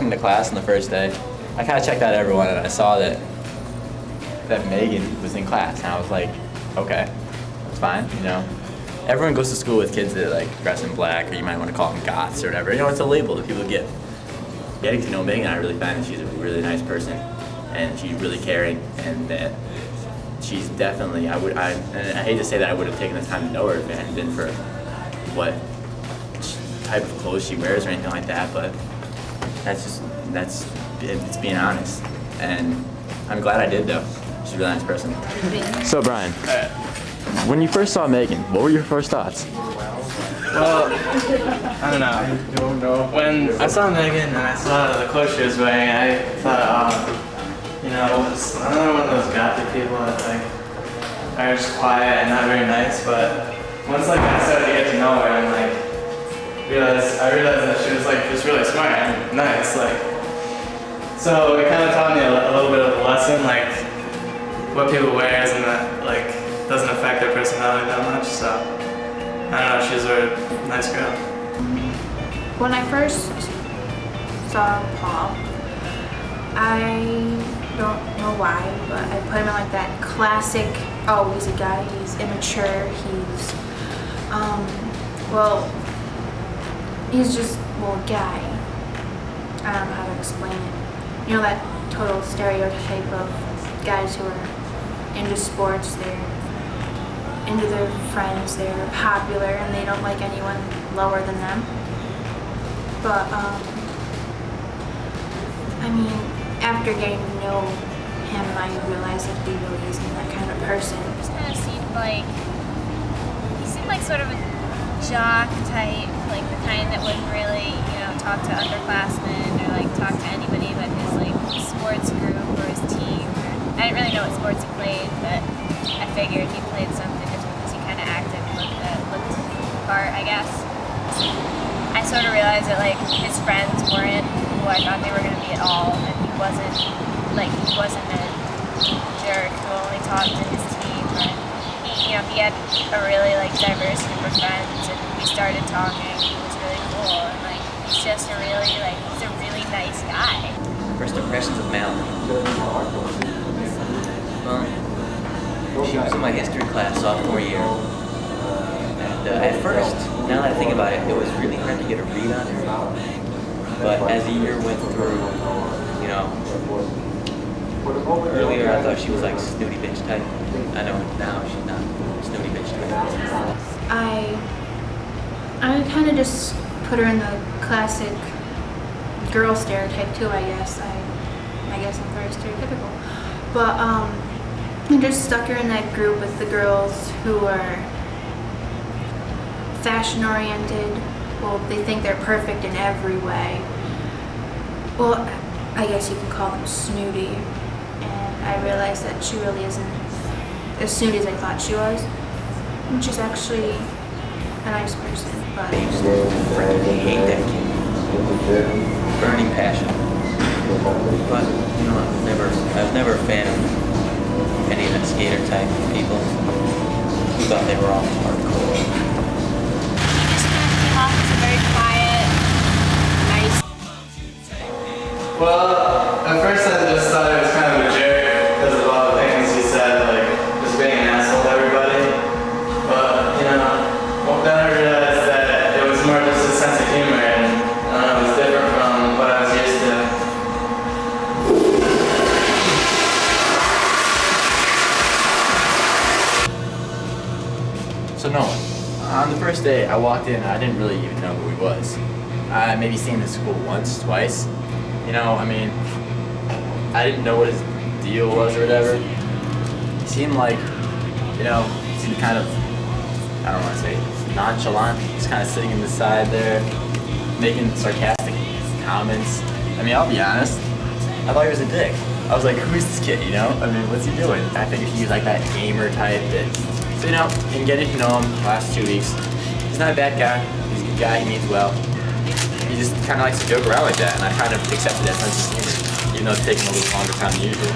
in the class on the first day, I kind of checked out everyone and I saw that Megan was in class, and I was like, okay, that's fine, you know. Everyone goes to school with kids that like dress in black, or you might want to call them goths or whatever. You know, it's a label that people get. Getting to know Megan, I really find that she's a really nice person, and she's really caring, and that she's definitely, and I hate to say that I would have taken the time to know her if it hadn't been for what type of clothes she wears or anything like that, but it's being honest. And I'm glad I did, though. She's a really nice person. So Brian, when you first saw Megan, what were your first thoughts? Well, I don't know. When I saw Megan and I saw the clothes she was wearing, I thought, you know, it's another one of those gothic people that like are just quiet and not very nice. But once like I started to get to know her and like I realized that she was like just really smart and nice. Like, so it kind of taught me a little bit of a lesson, like what people wear and that like doesn't affect their personality that much. So I don't know, she's a nice girl. When I first saw Paul, I don't know why, but I put him in like that classic, oh, he's a guy, he's immature, he's, well, he's just, well, a guy. I don't know how to explain it. You know that total stereotype of guys who are into sports, they're into their friends, they're popular, and they don't like anyone lower than them. But, I mean, after getting to know him, I realized that he really isn't that kind of person. He just kind of seemed like sort of a jock type, like the kind that wouldn't really, you know, talk to underclassmen or like talk to anybody but his like sports group or his team. I didn't really know what sports he played, but I figured he played something just because he kind of acted and looked the part, I guess. I sort of realized that like his friends weren't who I thought they were going to be at all, and he wasn't a jerk who only talked to his team. But he had a really like diverse group of friends, and we started talking. He was really cool, and like he's just a really nice guy. First impressions of Mallory. Well, she was in my history class sophomore year, and at first, now that I think about it, it was really hard to get a read on her. But as the year went through, you know, earlier I thought she was like snooty bitch type. I know now she's not snooty bitch type. I kind of just put her in the classic girl stereotype too, I guess. I guess I'm very stereotypical. But I just stuck her in that group with the girls who are fashion oriented. Well, they think they're perfect in every way. Well, I guess you can call them snooty. And I realized that she really isn't as snooty as I thought she was. And she's actually a nice person, but I just freaking hate that kid. Burning passion. But, you know, I was never a fan of any of the skater type people who thought they were all hardcore. He's very quiet, nice. Well, at first I just thought it was kind of a jerk because of all the things he said, like just being an asshole to everybody. But, you know, then I realized that it was more just a sense of humor, and I don't know, it was different from what I was used to. So Nolan, on the first day I walked in, I didn't really even know who he was. I maybe seen him at school once, twice. You know, I mean, I didn't know what his deal was or whatever. He seemed like, you know, he seemed kind of, I don't want to say nonchalant. Just kind of sitting in the side there, making sarcastic comments. I mean, I'll be honest, I thought he was a dick. I was like, who's this kid, you know? I mean, what's he doing? I figured he was like that gamer type that, so, you know, in getting to know him the last 2 weeks, he's not a bad guy. He's a good guy, he means well. He just kind of likes to joke around like that, and I kind of accepted that sense of humor, even though it's taking a little longer time than usual.